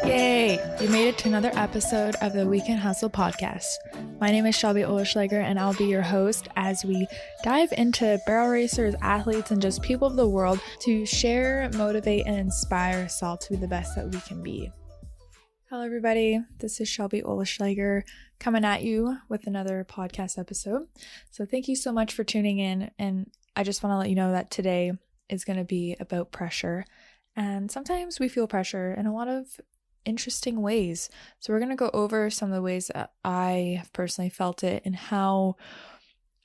Yay! You made it to another episode of the Weekend Hustle podcast. My name is Shelby and I'll be your host as we dive into barrel racers, athletes, and just people of the world to share, motivate, and inspire us all to be the best that we can be. Hello, everybody. This is Shelby Oleschlager coming at you with another podcast episode. So thank you so much for tuning in. And I just want to let you know that today is going to be about pressure. And sometimes we feel pressure in a lot of interesting ways. So we're going to go over some of the ways that I have personally felt it and how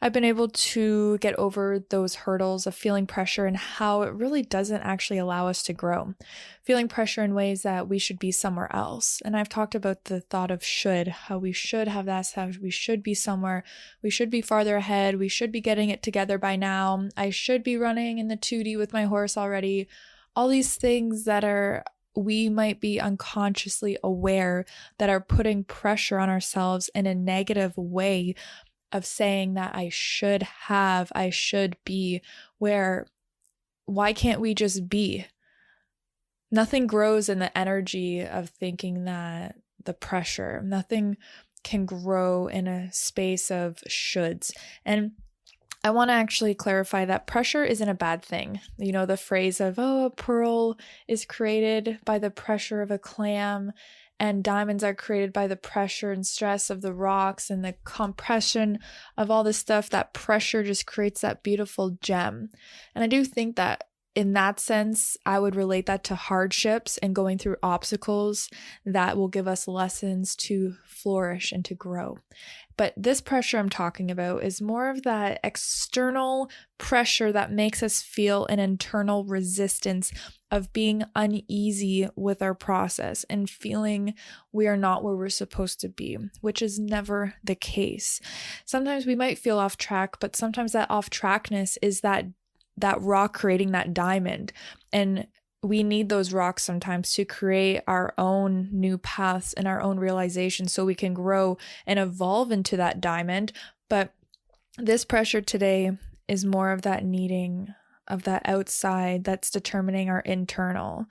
I've been able to get over those hurdles of feeling pressure and how it really doesn't actually allow us to grow. Feeling pressure in ways that we should be somewhere else. And I've talked about the thought of should, how we should have that, how we should be somewhere, we should be farther ahead, we should be getting it together by now, I should be running in the 2D with my horse already. All these things that we might be unconsciously aware that are putting pressure on ourselves in a negative way of saying that I should have, I should be, where why can't we just be? Nothing grows in the energy of thinking that the pressure, nothing can grow in a space of shoulds. And I want to actually clarify that pressure isn't a bad thing. You know, the phrase of, a pearl is created by the pressure of a clam, and diamonds are created by the pressure and stress of the rocks and the compression of all this stuff. That pressure just creates that beautiful gem. And I do think that in that sense, I would relate that to hardships and going through obstacles that will give us lessons to flourish and to grow. But this pressure I'm talking about is more of that external pressure that makes us feel an internal resistance of being uneasy with our process and feeling we are not where we're supposed to be, which is never the case. Sometimes we might feel off track, but sometimes that off trackness is that rock creating that diamond. And we need those rocks sometimes to create our own new paths and our own realization so we can grow and evolve into that diamond. But this pressure today is more of that needing of that outside that's determining our internal.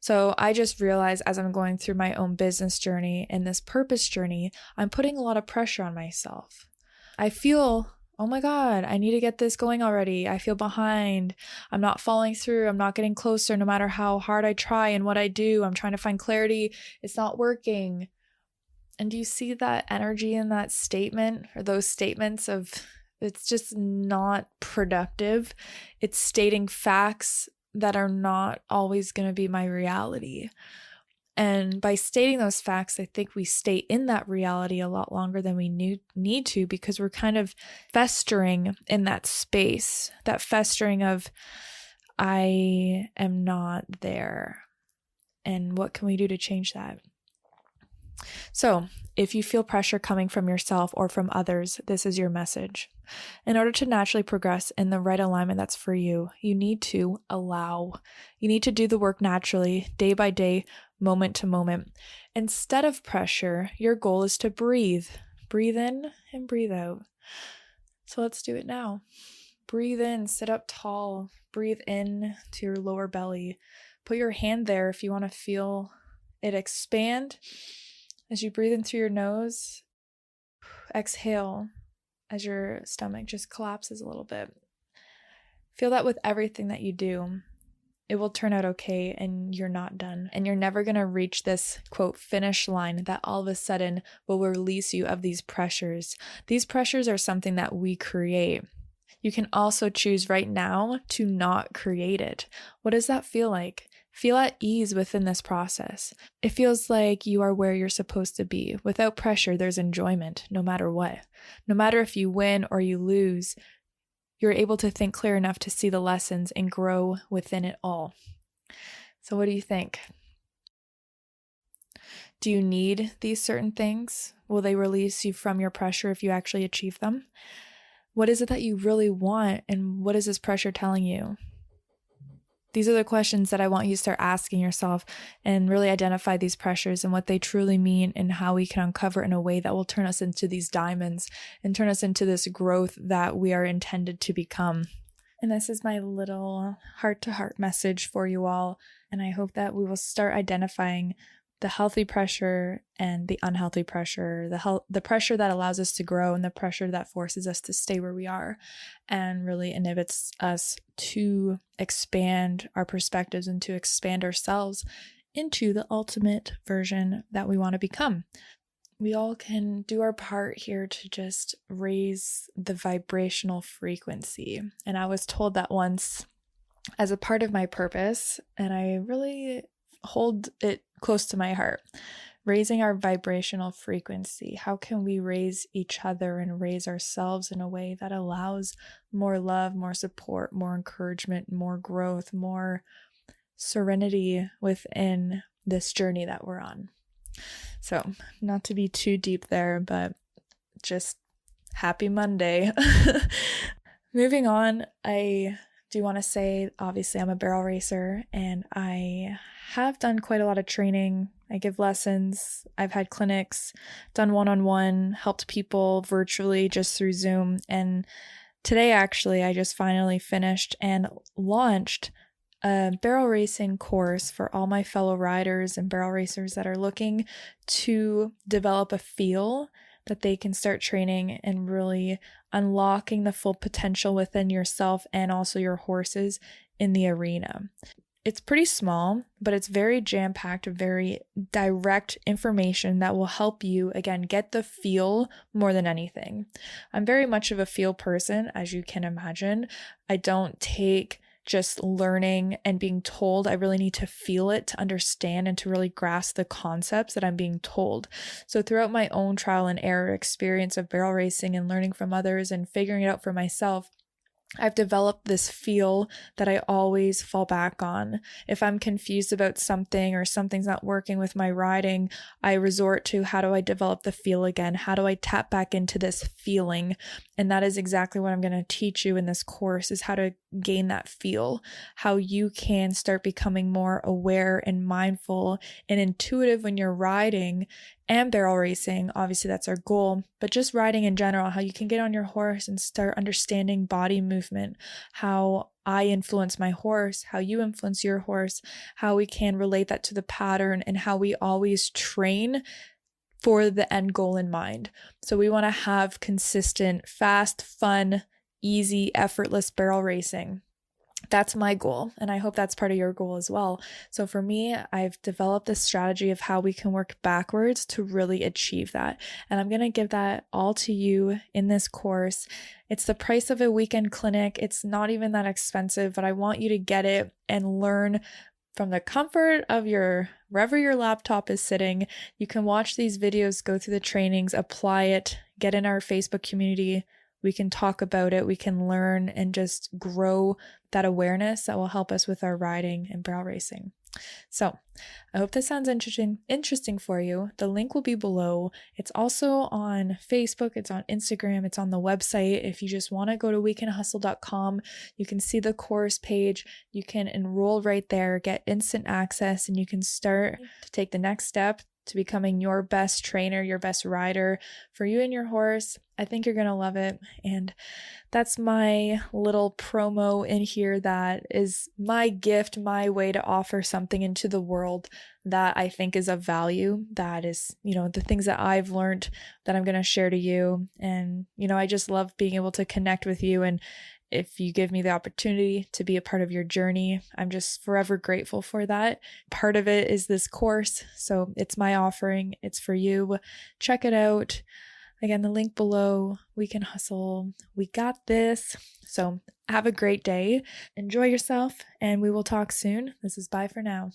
So I just realized as I'm going through my own business journey and this purpose journey, I'm putting a lot of pressure on myself. I feel, oh my God, I need to get this going already. I feel behind. I'm not following through. I'm not getting closer no matter how hard I try and what I do. I'm trying to find clarity. It's not working. And do you see that energy in that statement or those statements of it's just not productive? It's stating facts that are not always going to be my reality. And by stating those facts, I think we stay in that reality a lot longer than we need to because we're kind of festering in that space, that festering of, I am not there. And what can we do to change that? So if you feel pressure coming from yourself or from others, this is your message. In order to naturally progress in the right alignment that's for you, you need to allow. You need to do the work naturally, day by day, moment to moment. Instead of pressure, your goal is to breathe. Breathe in and breathe out. So let's do it now. Breathe in, sit up tall. Breathe in to your lower belly. Put your hand there if you want to feel it expand. As you breathe in through your nose, exhale as your stomach just collapses a little bit. Feel that with everything that you do. It will turn out okay and you're not done. And you're never going to reach this, quote, finish line that all of a sudden will release you of these pressures. These pressures are something that we create. You can also choose right now to not create it. What does that feel like? Feel at ease within this process. It feels like you are where you're supposed to be. Without pressure, there's enjoyment, no matter what. No matter if you win or you lose, you're able to think clear enough to see the lessons and grow within it all. So what do you think? Do you need these certain things? Will they release you from your pressure if you actually achieve them? What is it that you really want, and what is this pressure telling you? These are the questions that I want you to start asking yourself and really identify these pressures and what they truly mean and how we can uncover in a way that will turn us into these diamonds and turn us into this growth that we are intended to become. And this is my little heart-to-heart message for you all. And I hope that we will start identifying the healthy pressure and the unhealthy pressure, the pressure that allows us to grow and the pressure that forces us to stay where we are and really inhibits us to expand our perspectives and to expand ourselves into the ultimate version that we want to become. We all can do our part here to just raise the vibrational frequency. And I was told that once as a part of my purpose, and I really hold it close to my heart. Raising our vibrational frequency. How can we raise each other and raise ourselves in a way that allows more love, more support, more encouragement, more growth, more serenity within this journey that we're on? So, not to be too deep there, but just happy Monday. Moving on, I do want to say, obviously, I'm a barrel racer and I have done quite a lot of training. I give lessons. I've had clinics, done one-on-one, helped people virtually just through Zoom. And today, actually, I just finally finished and launched a barrel racing course for all my fellow riders and barrel racers that are looking to develop a feel that they can start training and really unlocking the full potential within yourself and also your horses in the arena. It's pretty small, but it's very jam-packed, very direct information that will help you, again, get the feel more than anything. I'm very much of a feel person, as you can imagine. I don't take just learning and being told. I really need to feel it to understand and to really grasp the concepts that I'm being told. So throughout my own trial and error experience of barrel racing and learning from others and figuring it out for myself, I've developed this feel that I always fall back on. If I'm confused about something or something's not working with my riding, I resort to how do I develop the feel again? How do I tap back into this feeling? And that is exactly what I'm going to teach you in this course, is how to gain that feel, how you can start becoming more aware and mindful and intuitive when you're riding and barrel racing. Obviously, that's our goal, but just riding in general, how you can get on your horse and start understanding body movement, how I influence my horse, how you influence your horse, how we can relate that to the pattern, and how we always train for the end goal in mind. So we want to have consistent, fast, fun, easy, effortless barrel racing. That's my goal, and I hope that's part of your goal as well. So for me, I've developed this strategy of how we can work backwards to really achieve that. And I'm going to give that all to you in this course. It's the price of a weekend clinic. It's not even that expensive, but I want you to get it and learn from the comfort of wherever your laptop is sitting. You can watch these videos, go through the trainings, apply it, get in our Facebook community. We can talk about it, we can learn and just grow that awareness that will help us with our riding and barrel racing. So I hope this sounds interesting for you. The link will be below. It's also on Facebook, it's on Instagram, it's on the website. If you just want to go to weekendhustle.com, you can see the course page. You can enroll right there, get instant access, and you can start to take the next step to becoming your best trainer, your best rider for you and your horse. I think you're going to love it. And that's my little promo in here. That is my gift, my way to offer something into the world that I think is of value. That is, the things that I've learned that I'm going to share to you. And, I just love being able to connect with you. And if you give me the opportunity to be a part of your journey, I'm just forever grateful for that. Part of it is this course. So it's my offering. It's for you. Check it out. Again, the link below. We can hustle. We got this. So have a great day. Enjoy yourself, and we will talk soon. This is bye for now.